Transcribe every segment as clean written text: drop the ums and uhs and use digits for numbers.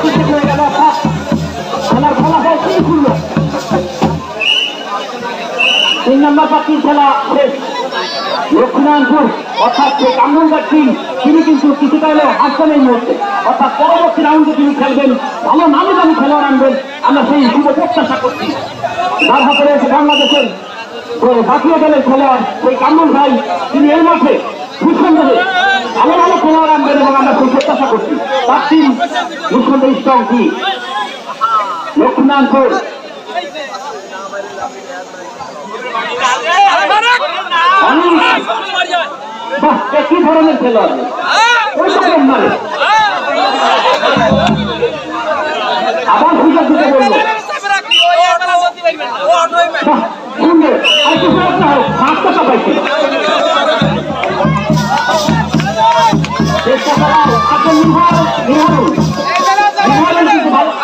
হয়ে গেল খেলার ফলাফল কি করল 3 নম্বর পার্টির খেলা শেষ লক্ষ্মীনারায়ণপুর অর্থাৎ যে কামরুঙ্গার টিম তিনি কিন্তু কিছুটা হলেও হাসছেন এই মুহূর্তে অর্থাৎ পরবর্তী রাউন্ডে তিনি খেলবেন ভালো নামি দামি খেলোয়াড় আনবেন আমরা সেই শুভ প্রত্যাশা করছি যার হাতে রয়েছে বাংলাদেশের জাতীয় দলের খেলোয়াড় সেই কামরুল ভাই তিনি এই মাঠে নিঃসন্দেহে ভালো ভালো খেলোয়াড় আনবেন এবং আমরা সেই প্রত্যাশা করছি তার টিম নিঃসন্দেহে স্ট্রং কি লক্ষ্মীনারায়ণপুর কি ধরনের খেলোয়াড় আবার সুযোগ দিতে বলবো সুন্দর আর কিছু হোক 5 টাকা পাইছিল চেষ্টা করা আসল নিহারুন কিন্তু ভালো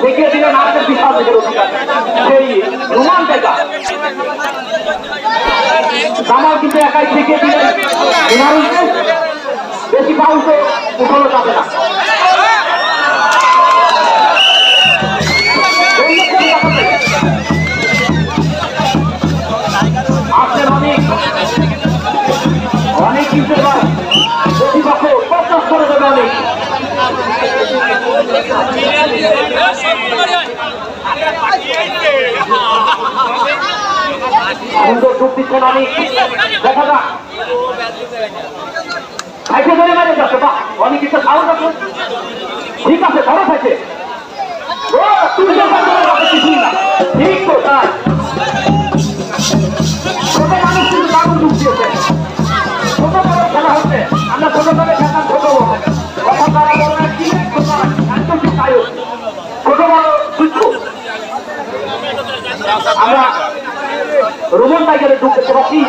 দেখিয়ে দিলেন আপনার বিশালের অধিকার সেই রোমান দেখা জামাল কিন্তু একাই দেখিয়ে দিলেন বেশি ফাউল তো উঠানো যাবে না আপনার অনেক কিন্তু প্রতিপক্ষ প্রত্যাশ করে দেবে অনেক সুন্দর ডুব দিচ্ছেন অনেক দেখা যাক খাইতে ধরে মারে যাচ্ছে বা অনেক কিছু খাওয়া যাচ্ছে ঠিক আছে ধরো খাইছে ঠিক তো তাই ছোট মানুষ কিন্তু দারুণ ডুব দিয়েছে ছোট বড় খেলা হচ্ছে আমরা ছোট দলে খেলতাম ছোট বড় কথা তারা বলবেন কি ছোট বড় সূত্র আমরা রোমান টাইগারে ডুব দিতে পারছি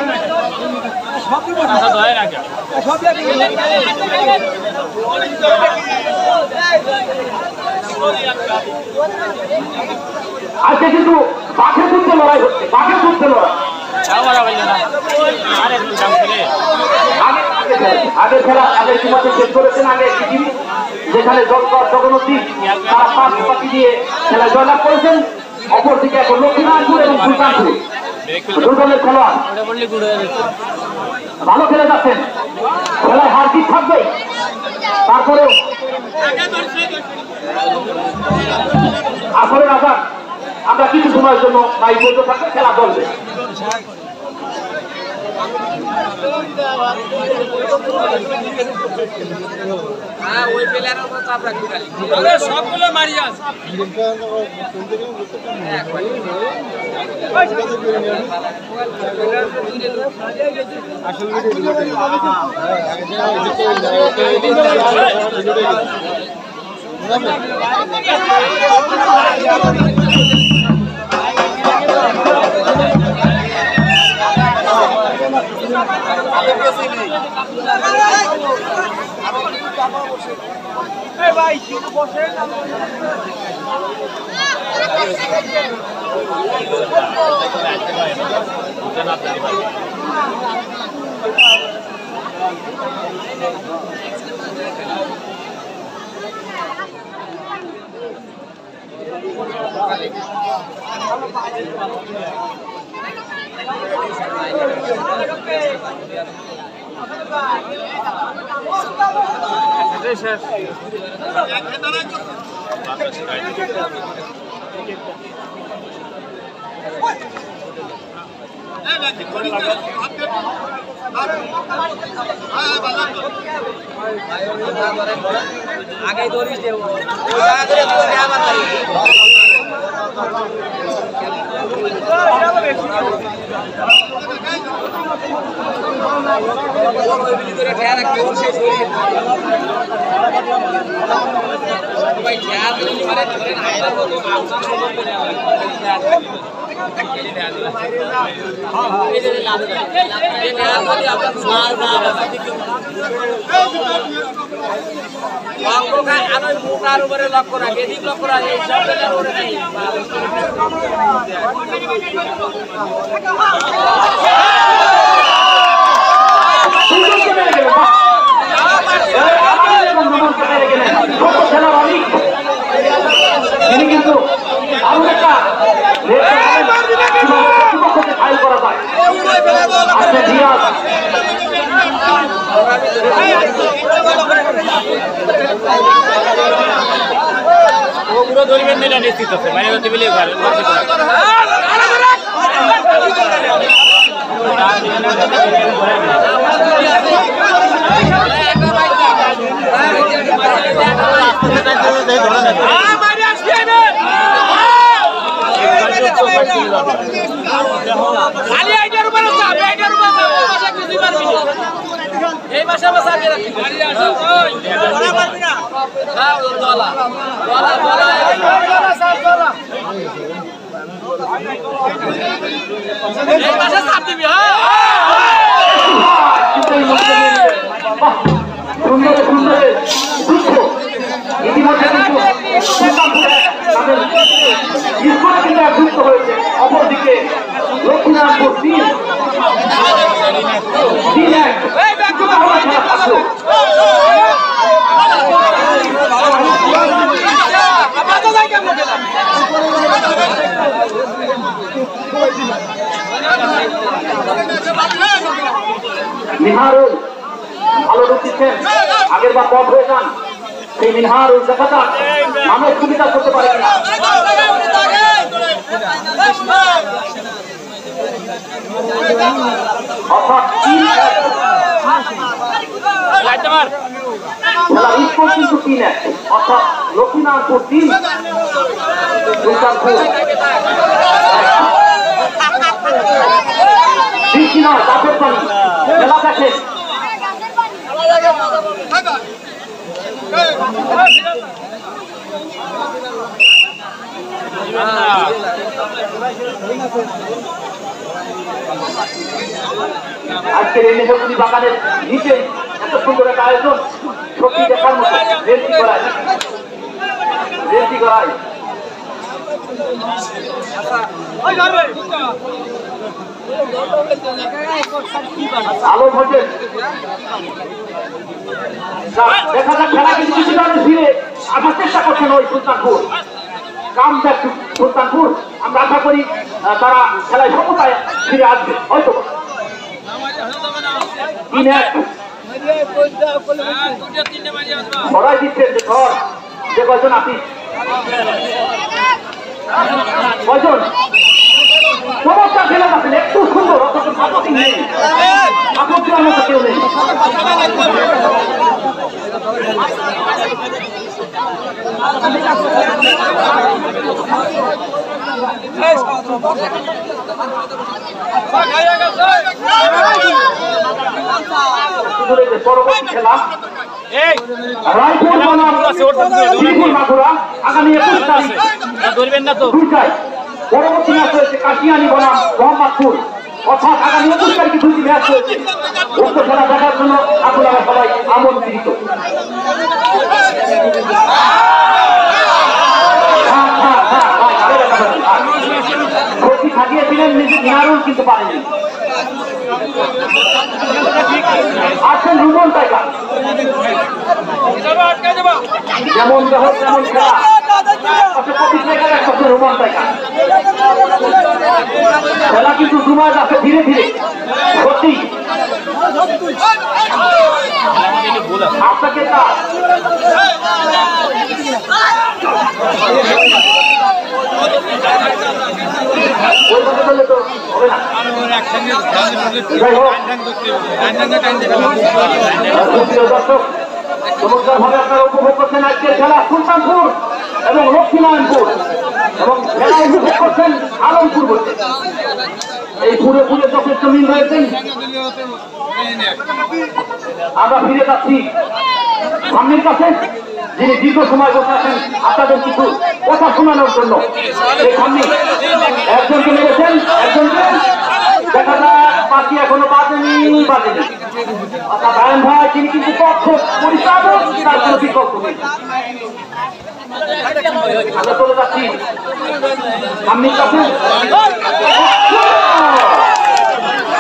আজকে কিন্তু বাঘের যুদ্ধে লড়াই হচ্ছে বাঘের যুদ্ধে লড়াই আগের খেলা আগের সীমাতে শেষ করেছেন আগে একটি টিম যেখানে জগন্নদী তারা 5 পাখি দিয়ে খেলা জয়লাভ করেছেন অপরদিকে এখন লক্ষ্মীনারায়ণপুর এবং সুলতানপুর দুদলের খেলোয়াড় ভালো খেলে যাচ্ছেন খেলায় হার জিত থাকবেই তারপরেও আসলে আসার আমরা কিছু সময়ের জন্য মাইক বলতে থাকবে খেলা চলবে সবগুলো মারিয়া ভাই বসে আগে দৌড়িস মুখার উপরে লক্ষ্য রাখে এদিক লক্ষ্য রাখে সব জায়গার উপরে নেই তিনি কিন্তু আরো একটা ফাইল করা যায় পুরো ধরিবেন না নিশ্চিত আছে মানে হতে বলে খালি আইটার উপর আছে আইটার উপর ভাষা কিছুই পারবি না এই ভাষা ভাষা কে রাখবি গাড়ি আসো কই ধরা পারবি না হ্যাঁ দলা দলা দলা দলা সব দলা এই ভাষা সাপ দিবি হ্যাঁ সুন্দর সুন্দর দুঃখ ইতিমধ্যে কিন্তু যুক্ত হয়েছে অপরদিকে লক্ষ্মীনারায়ণপুর নিহারুল ভালো রূপ দিচ্ছেন আগের বার পথ হয়ে যান সেই নিহারুল দেখাটা মানুষ সুবিধা করতে পারে কিনা অর্থাৎ কিন্তু 3-1 অর্থাৎ লক্ষ্মীনারায়ণপুর 3 সুলতানপুর বৃষ্টি নয় চাপের পানি খেলা দেখেন আজকের এই মেহগুলি বাগানের নিচে এত সুন্দর একটা আয়োজন সত্যি দেখার মতো রেলটি করায় আলো ভোটের দেখা যাক খেলা কিন্তু কিছুটা ফিরে আসার চেষ্টা করছেন ওই সুলতানপুর কাম দেখ সুলতানপুর আমরা আশা করি তারা খেলায় সমতায় ফিরে আসবে হয়তো 3-1 সরাই দিচ্ছেন যে ঘর যে কয়জন আপনি কয়জন চমৎকার খেলা আছেন একটু সুন্দর অথচ সাপোর্টিং নেই সাপোর্ট দেওয়ার মতো কেউ নেই পরবর্তী খেলা রায়পুর বনাম শ্রীপুর মাগুরা আগামী 21 তারিখ ধরবেন না তো দুইটায় পরবর্তী ম্যাচ হয়েছে কাশিয়ানি বনাম মোহাম্মদপুর অর্থাৎ আগামী 21 তারিখে দুটি ম্যাচ হয়েছে উক্ত খেলা দেখার জন্য আপনারা সবাই আমন্ত্রিত ক্ষতি খাটিয়েছিলেন নিহারুল কিন্তু পারেনি আসছেন রুমন টাইগার যেমন দেহ তেমন খেলা রুমন টাইগার খেলা কিন্তু জুমায় যাচ্ছে ধীরে ধীরে সত্যি আপনাকে তা ওই কথা বললে তো হবে না দর্শক চমৎকার ভাবে আপনারা উপভোগ করছেন আজকের খেলা সুলতানপুর এবং লক্ষ্মীনারায়ণপুর এবং খেলা উপভোগ করছেন আলমপুর বলছে। এই পুরে পুরে যথেষ্ট মিল রয়েছেন। আমরা ফিরে যাচ্ছি সামনের কাছে, যিনি দীর্ঘ সময় বসে আছেন আপনাদের কিছু কথা শোনানোর জন্য। এই সামনে একজনকে মেরেছেন, একজনকে দেখা যায় বাকি এখনো বাজেনি। অর্থাৎ আয়ন ভাই তিনি কিন্তু পক্ষ পরিষ্কার তার কোনো বিকল্প নেই। আমরা চলে যাচ্ছি সামনের কাছে।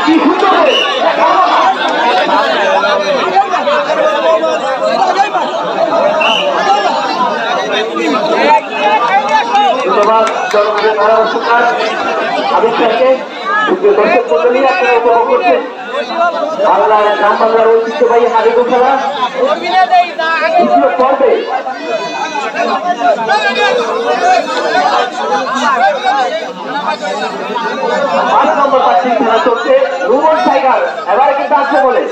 কি সুন্দর ধন্যবাদ জনগণের ধারাভাষ্যকার আবিদ সাহেবকে। দর্শক মন্ডলী আপনারা উপভোগ করছেন বাংলার গ্রাম বাংলার ঐতিহ্যবাহী হাডুডু খেলা দ্বিতীয় পর্বে। 5 নম্বর পার্টির খেলা চলছে রুমন টাইগার। এবারে কিন্তু আসছে বলে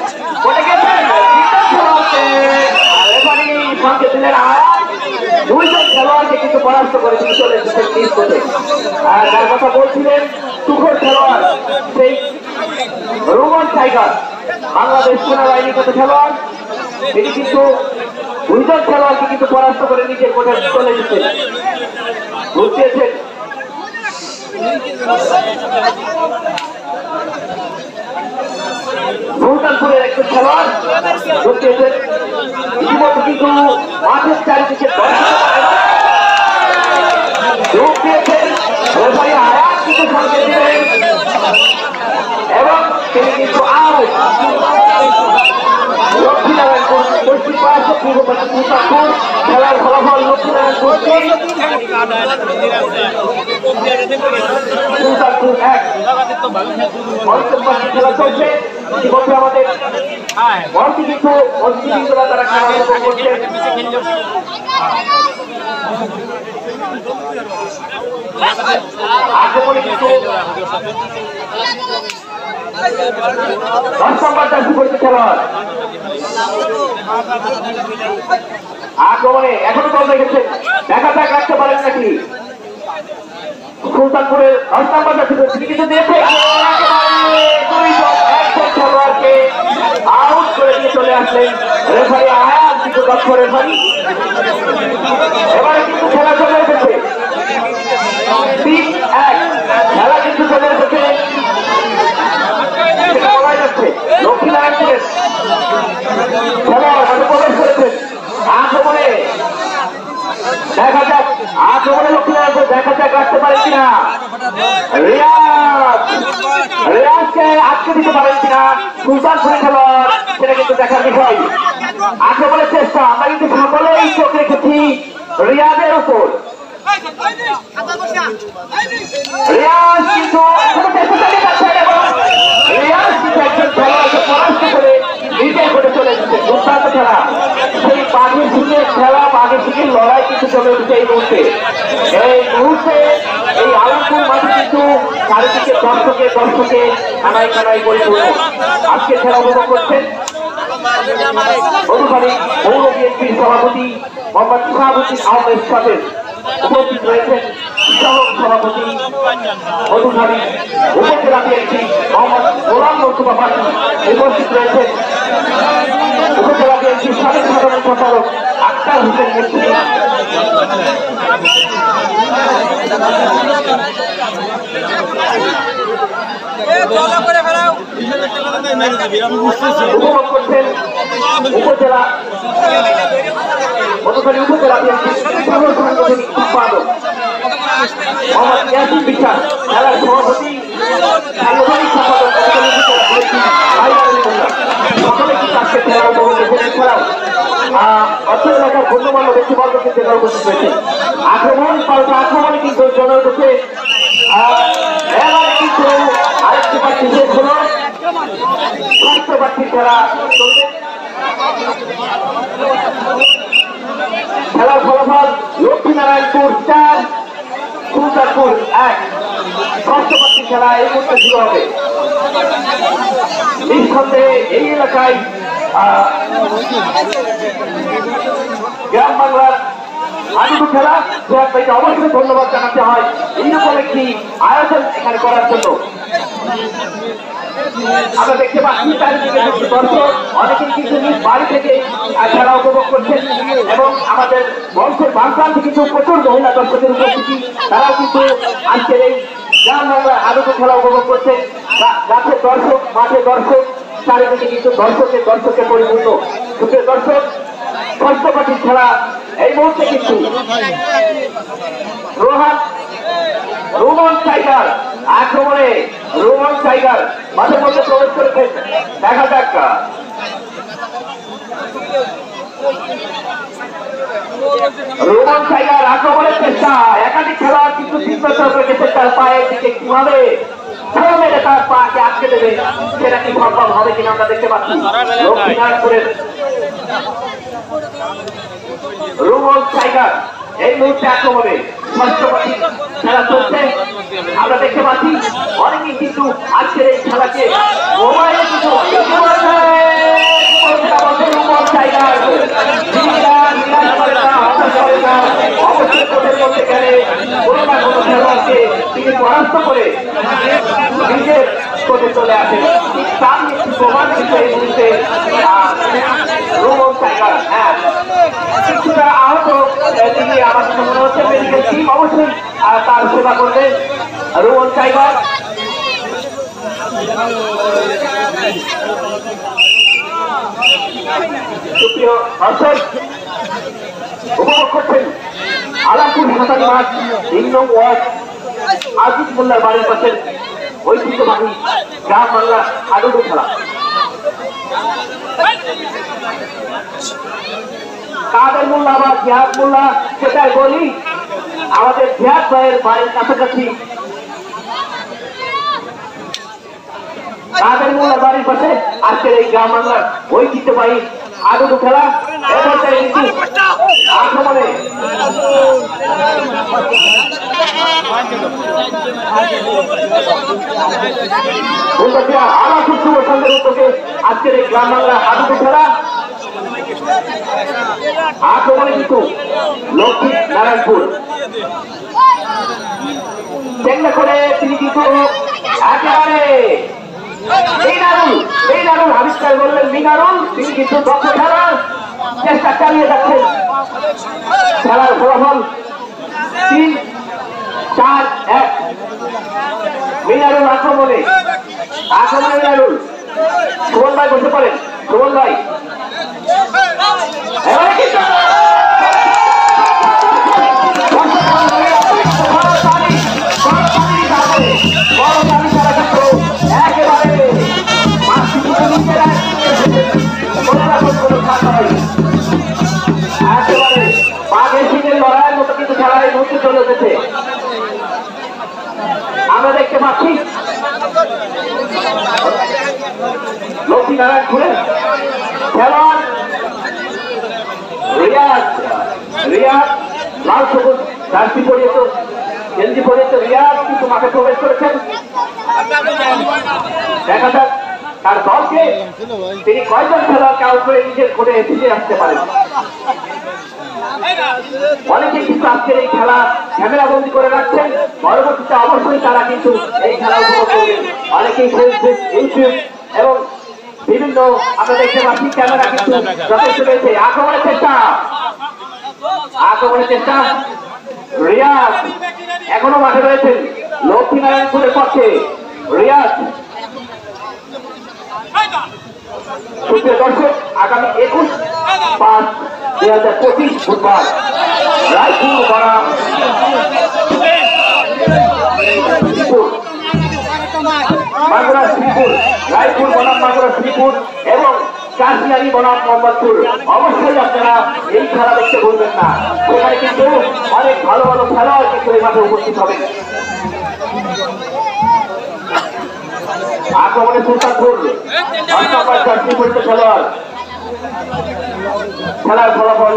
দুইজন খেলোয়াড়কে কিন্তু পরাস্ত করে তিনি চলে এসেছেন নিজ করে। আর যার কথা বলছিলেন তুখোর খেলোয়াড় সেই রুমন টাইগার, বাংলাদেশ সেনাবাহিনীর কত খেলোয়াড়, তিনি কিন্তু দুইজন খেলোয়াড়কে কিন্তু পরাস্ত করে নিজের কোর্টে চলে এসেছেন, বুঝিয়েছেন। সুলতানপুরের একজন খেলোয়াড় বুঝিয়েছেন। ইতিমধ্যে কিন্তু মাঠের চারিদিকে যোগ দিয়েছেন কিন্তু সঙ্গে দিলেন এবং তিনি কিন্তু আউট। লক্ষ্মীনারায়ণপুর পশ্চিম পাশে পূর্ব পাশে সুলতানপুর খেলার ফলাফল লক্ষ্মীনারায়ণপুর 1। পঞ্চম পাশে খেলা চলছে। ইতিমধ্যে আমাদের ভর্তি কিন্তু অতিথিরা তারা খেলা উপভোগ করছে। আক্রমণে কিন্তু 10 নম্বর জার্সি পড়ছে খেলোয়াড়। আক্রমণে এখনো দল রেখেছেন, দেখা যাক রাখতে পারেন নাকি। সুলতানপুরের 10 নম্বর জার্সি তিনি কিন্তু দিয়েছে খেলোয়াড়কে আউট করে দিয়ে চলে আসলেন রেফারি আয়াত কিন্তু দক্ষ রেফারি। এবারে কিন্তু খেলা চলে এসেছে 3-1 খেলা কিন্তু চলে এসেছে। বলা যাচ্ছে লক্ষ্মীনারায়ণপুরের খেলোয়াড় মাঠে প্রবেশ করেছেন। আক্রমণে দেখা যাক, আক্রমণে লক্ষ্মীনারায়ণপুর দেখা যাক রাখতে পারেন কিনা। রিয়াজকে আটকে দিতে পারেন কিনা সুলতানপুরের খেলোয়াড়, সেটা কিন্তু দেখার বিষয়। আক্রমণের চেষ্টা আমরা কিন্তু সকলেই চোখ রেখেছি রিয়াজের উপর। রিয়াজ কিন্তু রিয়াজ কিন্তু একজন খেলোয়াড়কে পরাস্ত করে নিজের করে চলে এসেছে। দুর্দান্ত খেলা, সেই বাঘের সিংহের খেলা, বাঘের সিংহের লড়াই কিন্তু চলে উঠেছে এই মুহূর্তে। এই আলমপুর মাঠে কিন্তু চারিদিকে দর্শকে কানায় কানায় পরিপূর্ণ। আজকে খেলা উপভোগ করছেন মধুখালী পৌর বিএনপির সভাপতি মোহাম্মদ শাহাবুদ্দিন আহমেদ সাহেব, উপস্থিত রয়েছেন সহ সভাপতি মধুখালী উপজেলা বিএনপি মোহাম্মদ গোলাম মোস্তফা পাশি, উপস্থিত রয়েছেন উপজেলা বিএনপির সাবেক সাধারণ সম্পাদক আক্তার হোসেন মুস্তি, উপভোগ করছেন উপজেলা মধুখালী উপজেলা বিএনপির সাংগঠনিক সম্পাদক মোহাম্মদ ইয়াসিন বিশ্বাস, খেলার সভাপতি সাংগঠনিক সম্পাদক সকলে কিন্তু আজকে খেলা উপভোগ করছেন। এছাড়াও অর্থ এলাকার গণ্যমান্য ব্যক্তিবর্গ কিন্তু এখানে উপস্থিত রয়েছে। আক্রমণ পাল্টা আক্রমণে কিন্তু জনগণকে কিন্তু আরেকটি প্রার্থী শেষ হল, ষষ্ঠ প্রার্থীর খেলা চলবে। খেলার ফলাফল লক্ষ্মীনারায়ণপুর 4 সুলতানপুর 1। ষষ্ঠ প্রার্থীর খেলা এই মুহূর্তে শুরু হবে। নিঃসন্দেহে এই এলাকায় গ্রাম বাংলার হাডুডু খেলা জয়াদ ভাইকে অবশ্যই ধন্যবাদ জানাতে হয় এইরকম একটি আয়োজন এখানে করার জন্য। আমরা দেখতে পাচ্ছি চারিদিকে দর্শক অনেকেই কিন্তু নিজ বাড়ি থেকে খেলা উপভোগ করছেন এবং আমাদের মঞ্চের বাম প্রান্তে কিন্তু প্রচুর মহিলা দর্শকের উপস্থিতি, তারাও কিন্তু আজকের এই গ্রাম বাংলার হাডুডু খেলা উপভোগ করছেন। গাছের দর্শক, মাঠে দর্শক, চারিদিকে কিন্তু দর্শকে পরিপূর্ণ। সুপ্রিয় দর্শক, ষষ্ঠ পার্টির খেলা এই মুহূর্তে কিন্তু রোমান টাইগার আক্রমণে রোমান টাইগার মাঠের মধ্যে প্রবেশ করেছেন। দেখা যাক রোমান টাইগার আক্রমণের চেষ্টা, একাধিক খেলোয়াড় কিন্তু চিন্তা করেছে তার পায়ের দিকে কিভাবে মেরে তার পাকে আটকে দেবে, সেটা কি সম্ভব হবে কিনা আমরা দেখতে পাচ্ছি। লক্ষ্মীনারায়ণপুরের রোমান টাইগার এই মুহূর্তে আক্রমণে ষষ্ঠপাতি খেলা চলছে। আমরা দেখতে পাচ্ছি অনেকেই কিন্তু আজকের এই খেলাকে মোবাইলে কিন্তু রোমান টাইগার অবশ্যই কোর্টের মধ্যে গেলে কোনো না কোনো খেলোয়াড়কে তিনি পরাস্ত করে নিজের কোর্টে চলে আসেন। তার প্রমাণ কিন্তু এই মুহূর্তে রোমান টাইগার কিছুটা আহত, তিনি আমার কাছে মনে হচ্ছে মেডিকেল টিম অবশ্যই তার সেবা করবে। রোমান টাইগার সুপ্রিয় দর্শক উপভোগ করছেন আলামপুর হাসানি মাঠ ৩ নং ওয়ার্ড আজিজ মোল্লার বাড়ির পাশের ঐতিহ্যবাহী গ্রাম বাংলা হাডুডু খেলা। কাদের মোল্লা বা জিহাদ মোল্লা সেটাই বলি, আমাদের জিহাদ ভাইয়ের বাড়ির কাছাকাছি কাদের মোল্লার বাড়ির পাশে আজকের এই গ্রাম বাংলার ঐতিহ্যবাহী হাডুডু খেলা। কিন্তু আক্রমণে আলাপুর শুভ সন্ধ্যের উদ্যোগে আজকের এই গ্রাম বাংলা হাডুডু খেলা। আক্রমণে কিন্তু লক্ষ্মী নারায়ণপুর চেষ্টা করে তিনি কিন্তু একেবারে মিনারুল আবিষ্কার করলেন। মিনারুল তিনি কিন্তু দক্ষ খেলার চেষ্টা চালিয়ে যাচ্ছেন। খেলার ফলাফল ৩-৪-১ মিনারুল আক্রমণে মিনারুল। সুমন ভাই বসে পড়েন, সুমন ভাই লড়াইয়ের মতো কিন্তু খেলায় মুহূর্তে চলে এসেছে। আমরা দেখতে পাচ্ছি লক্ষ্মীনারায়ণপুরের খেলোয়াড় রিয়াদ লাল সবুজ জার্সি পরিয়ে গেঞ্জি পরিয়ে রিয়াদ কিন্তু মাঠে প্রবেশ করেছেন। দেখা যাক তার দলকে তিনি কয়জন খেলোয়াড়কে আউট করে নিজের কোর্টে ফিরে আসতে পারেন। অনেকে কিন্তু আজকের এই খেলা ক্যামেরা বন্দী করে রাখছেন, পরবর্তীতে অবশ্যই তারা কিন্তু এই খেলা উপভোগ করবেন। অনেকেই ফেসবুক, ইউটিউব এবং বিভিন্ন আমরা দেখতে পাচ্ছি ক্যামেরা কিন্তু যথেষ্ট রয়েছে। আক্রমণের চেষ্টা রিয়াদ এখনো মাঠে রয়েছেন লক্ষ্মীনারায়ণপুরের পক্ষে। রিয়াদ সুপ্রিয় দর্শক, আগামী 21/5/2025 বুধবার রায়পুর বনাম মাগুরা শ্রীপুর, রায়পুর বনাম মাগুরা শ্রীপুর এবং কাশিয়ারি বনাম মোহাম্মদপুর। অবশ্যই আপনারা এই খেলা দেখতে ভুলবেন না। সেখানে কিন্তু অনেক ভালো ভালো খেলোয়াড় কিন্তু এই মাঠে উপস্থিত হবেন। আক্রমণে সুলতানপুর খেলোয়াড়। খেলার ফলাফল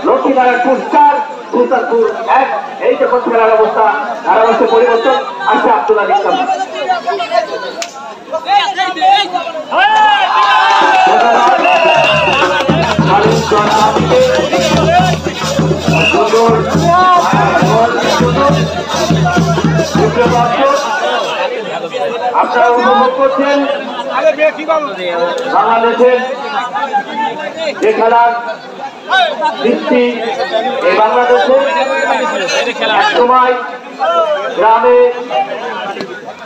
লক্ষ্মীনারায়ণপুর 4 সুলতানপুর 1। এই যখন খেলার অবস্থা ধারাভাষ্যে পরিবর্তন আসছে আব্দুল্লাহ ইসলাম। আপনারা উপভোগ করছেন বাংলাদেশের যে খেলার সৃষ্টি এই বাংলাদেশে এক সময় গ্রামে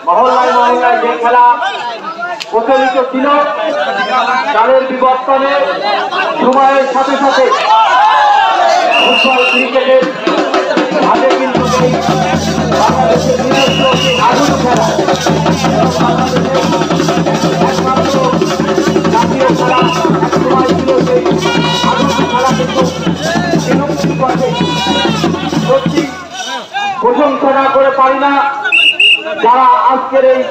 মহল্লায় মহল্লায় যে খেলা প্রচলিত ছিল তাদের বিবর্তনে সময়ের সাথে সাথে ফুটবল ক্রিকেটের হাতে কিন্তু বাংলাদেশের নিজস্ব আধুনিক খেলা একমাত্র জাতীয় খেলা এক সময় ছিল সেই আধুনিক খেলা কিন্তু বিলুপ্তি পথে। সত্যি প্রশংসা না করে পারি না যারা আজকের এই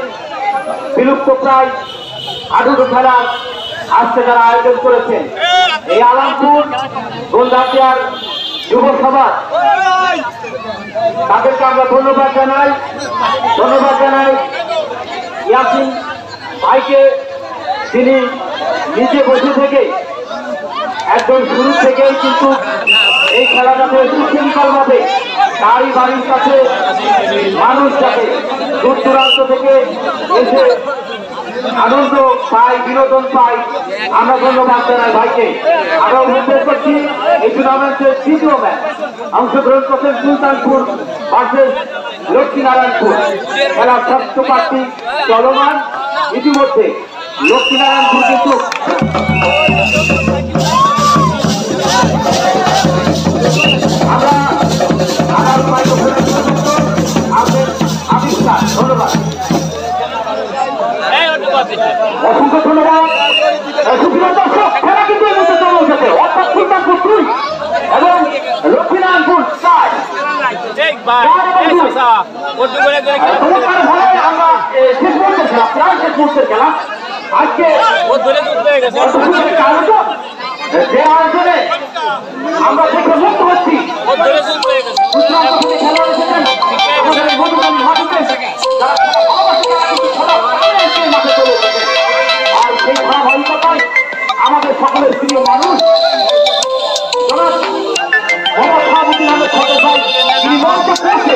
বিলুপ্ত প্রায় আধুনিক খেলা আজকে যারা আয়োজন করেছেন। এই আলামপুর গোলদাটিয়ার যুব সভা তাদেরকে আমরা ধন্যবাদ জানাই ইয়াসিন ভাইকে, তিনি নিজে বসে থেকে একদম শুরু থেকেই কিন্তু এই খেলাটাতে সুশৃঙ্খল ভাবে তারই বাড়ির কাছে মানুষ যাতে দূর দূরান্ত থেকে এসে আনন্দ পাই, বিনোদন পাই, আমরা ধন্যবাদ জানাই ভাইকে। আমরা অনুভব করছি এই টুর্নামেন্টের তৃতীয় ম্যাচ অংশগ্রহণ করছেন সুলতানপুর ভার্সেস লক্ষ্মীনারায়ণপুর। খেলার ষষ্ঠ পার্টি চলমান। ইতিমধ্যে লক্ষ্মীনারায়ণপুর কিন্তু আমরা ধন্যবাদ, অসংখ্য ধন্যবাদ। দর্শক খেলা কিন্তু অর্থাৎ সুলতানপুর 2 এবং লক্ষ্মীনারায়ণপুর 4। আমরা শেষ মুহূর্তের খেলা, প্রায় শেষ মুহূর্তের খেলা আজকে যে আয়োজনে আমরা দেখে মুক্ত হচ্ছি। খেলা এসেছেন আর সেই ধারাবাহিকতায় আমাদের সকলের প্রিয় মানুষ তিনি মঞ্চে পৌঁছে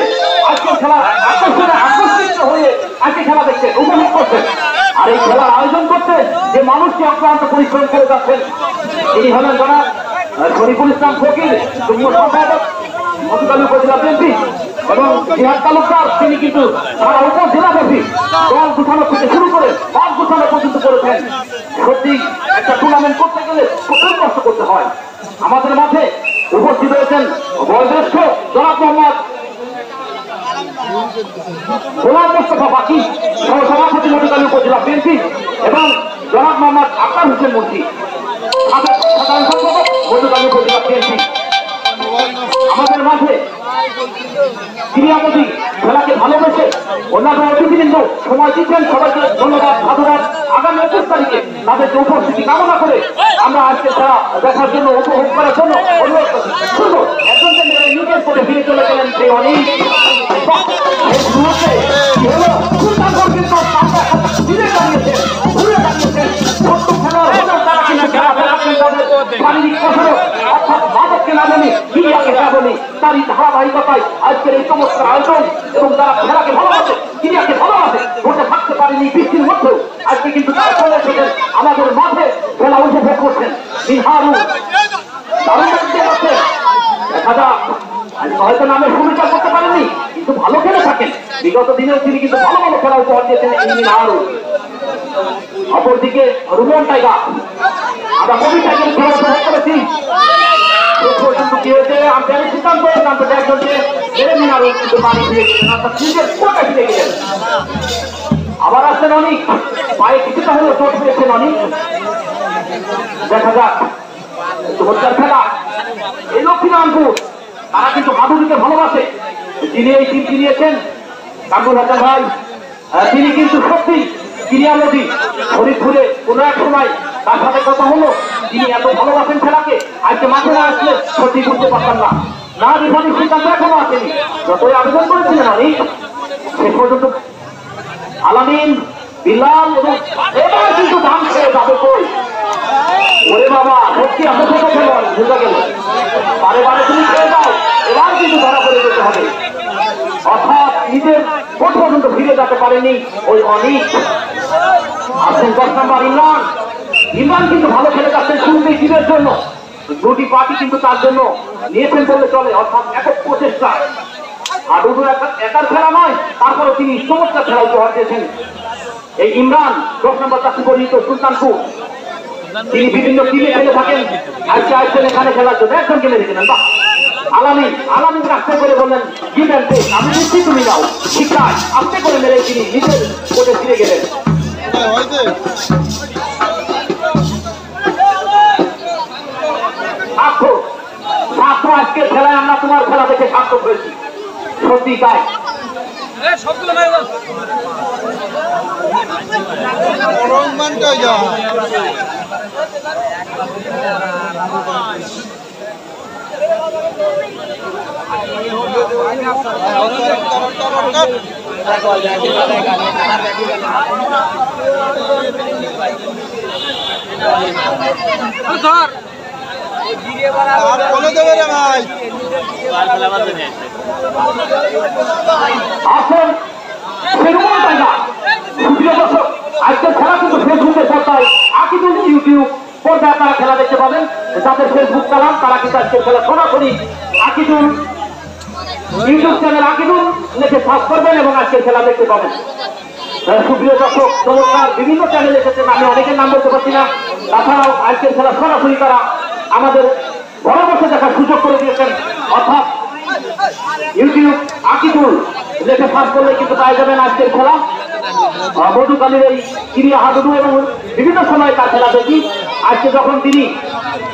আজকে খেলা আকর্ষিত হয়ে আজকে খেলা দেখছেন, উপভোগ করছেন। আর এই খেলার আয়োজন করতে যে মানুষটি অক্লান্ত পরিশ্রম করে যাচ্ছেন তিনি হলেন জনাব শরীফুল ইসলাম ফকির, যুগ্ম সম্পাদক মধুকালী উপজেলা বিএনপি, এবং জিহাদ তালুকদার, তিনি কিন্তু সারা উপজেলাব্যাপী দল গুছানো থেকে শুরু করে মাঠ গুছানো পর্যন্ত করেছেন। সত্যি একটা টুর্নামেন্ট করতে গেলে প্রচুর কষ্ট করতে হয়। আমাদের মাঝে উপস্থিত হয়েছেন বয়োজ্যেষ্ঠ জনাব মোহাম্মদ গোলাম মোস্তফা বাকি, সহসভাপতি মধুকালী উপজেলা বিএনপি, এবং জনাব মোহাম্মদ আক্তার হোসেন মুন্সি, সাধারণ সম্পাদক মধুকালী উপজেলা বিএনপি। আমাদের মাঝে ক্রীড়ামন্ত্রী খেলাকে ভালোবেসে অন্যান্য অতিথিবৃন্দ সময় দিচ্ছেন, সবাইকে ধন্যবাদ সাধুবাদ। আগামী 21 তারিখে তাদেরকে উপস্থিতি কামনা করে আমরা আজকে খেলা দেখার জন্য, উপভোগ করার জন্য অনুরোধ শুরু একজনকে নিজের করে ফিরে চলে গেলেন সেই অনেক তারই ধারাবাহিকতায় আজকের এই চমৎকার আয়োজন এবং যারা খেলাকে ভালোবাসে, ক্রীড়াকে ভালোবাসে, বসে থাকতে পারেনি বৃষ্টির মধ্যেও আজকে কিন্তু তারা চলে এসেছেন আমাদের মাঠে খেলা উপভোগ করছেন। দেখা যাক হয়তো নামে ভূমিকা করতে পারেননি, কিন্তু ভালো খেলে থাকেন। বিগত দিনেও তিনি কিন্তু ভালো ভালো খেলা উপহার দিয়েছেন মিনহারু। অপরদিকে রুমন টাইগার, আমরা কবি টাইগার খেলা উপভোগ করেছি। পর্যন্ত কি হয়েছে আম্পায়ারের সিদ্ধান্ত, একজনকে মেরে মিনারু কিন্তু পানি ফিরে গেলেন, অর্থাৎ নিজের কোটা ফিরে গেলেন। আবার আসছেন অনেক, পায়ে কিছুটা হলেও চোট পেয়েছেন অনেক। দেখা যাক চমৎকার খেলা। এই লক্ষ্মীনারায়ণপুর তারা কিন্তু মাধুরীকে ভালোবাসে। যিনি এই টিমটি নিয়েছেন কামরুল হাসান ভাই, তিনি কিন্তু সত্যি ক্রীড়ামোদী। ফরিদপুরে কোনো এক সময় তার সাথে কথা হলো, তিনি এত ভালোবাসেন খেলাকে, আজকে মাঠে না আসলে সত্যি বুঝতে পারতাম না। না রিফান্ডের সিদ্ধান্ত এখনো আসেনি, যতই আবেদন করেছিলেন অনেক, শেষ পর্যন্ত আলামিন বিলাল এবং এবার কিন্তু ধান খেয়ে যাবে কই। ওরে বাবা, সত্যি এত ছোট খেলোয়াড় বোঝা গেল, বারে বারে তুমি খেয়ে দাও, এবার কিন্তু ধরা পড়ে যেতে হবে। অর্থাৎ নিজের কোর্ট পর্যন্ত ফিরে যেতে পারেনি ওই অনিক। আসেন 10 নম্বর ইমরান। ইমরান কিন্তু ভালো খেলে যাচ্ছেন শুরুতেই টিমের জন্য, দুটি পার্টি কিন্তু তার জন্য নিয়েছেন বললে চলে, অর্থাৎ একক প্রচেষ্টা। হাডুডু একার খেলা নয়, তারপরে তিনি চমৎকার খেলা উপহার দিয়েছেন এই ইমরান। 10 নম্বর চাকরি পরিচিত সুলতানপুর, তিনি বিভিন্ন টিমে খেলে থাকেন, আজকে আসছেন এখানে খেলার জন্য, একজন খেলে রেখেছেন। বাহ, আলামিন রাস্তায় করে বললেন গিভ অ্যান্ড টেক, আমি দিচ্ছি তুমি নাও, শিক্ষায় আস্তে করে মেরে তিনি নিজের কোর্টে ফিরে গেলেন। ছাত্র আজকের খেলায় আমরা তোমার খেলা দেখে সার্থক হয়েছি, সত্যি তাই। আসেন আজকের খেলা কিন্তু ফেসবুকের পর্দায় আকিদুল ইউটিউব পর্দায় আপনারা খেলা দেখতে পাবেন। যাদের ফেসবুক চালান তারা কিন্তু আজকের খেলা সরাসরি আকিদুল ইউটিউব চ্যানেল আকিদুল লিখে সার্চ করবেন এবং আজকের খেলা দেখতে পাবেন। সুপ্রিয় দর্শক, চমৎকার বিভিন্ন চ্যানেল এসেছেন, আমি অনেকের নাম বলতে পারছি না। তাছাড়াও আজকের খেলা সরাসরি তারা আমাদের ঘরে বসে দেখার সুযোগ করে দিয়েছেন, অর্থাৎ ইউটিউব আকিদুল লিখে সার্চ করলে কিন্তু পাওয়া যাবেন আজকের খেলা। মধুকালীর এই ক্রিয়া হাডুডু এবং বিভিন্ন সময় তার খেলা দেখি। আজকে যখন তিনি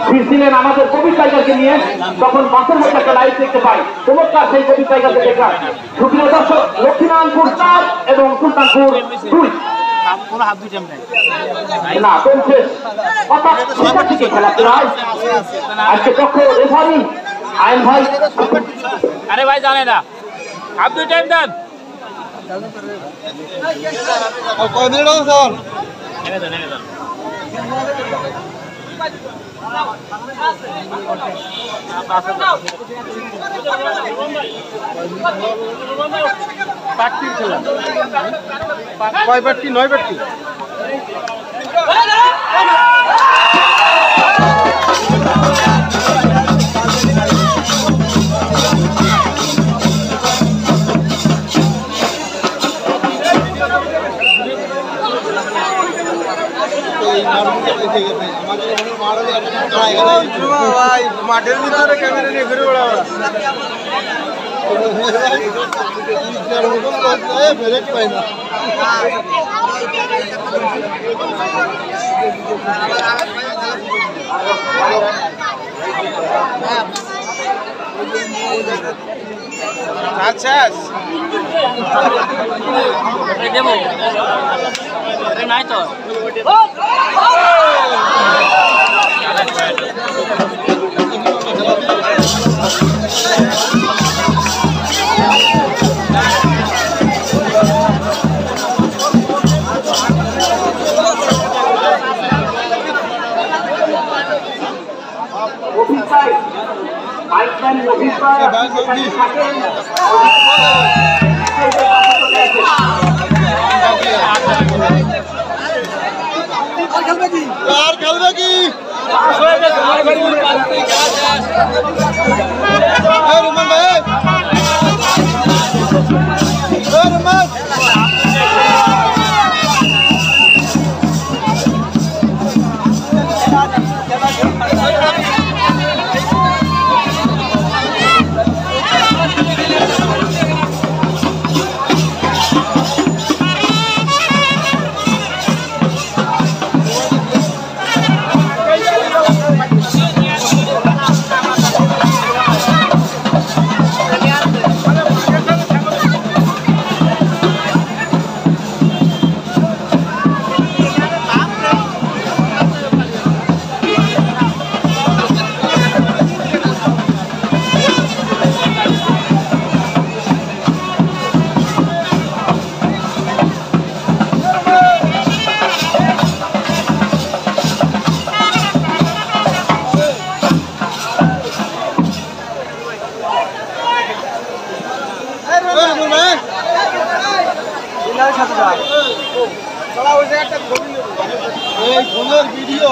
ফিরছিলেন আমাদের কবির টাইগারকে নিয়ে, তখন মাঠের মধ্যে একটা লাইভ দেখতে পাই, চমৎকার সেই কবির টাইগারকে দেখলাম। সুপ্রিয় দর্শক, লক্ষ্মীনারায়ণপুর 4 এবং সুলতানপুর 2 না কোন শেষ, অর্থাৎ সেটা থেকে খেলা প্রায় আজকে পক্ষ রেফারি আইন ভাই। আরে ভাই জানে না, আপ 2 টাইম দেন। কয় ব্যাটটি? 9 ব্যাটটি। মাঠের ভিতরে ক্যামেরা নিয়ে ঘুরে বেড়াবো। পাই না আচ্ছা দেবো নাই তো খেলবে কি এই ফোনের ভিডিও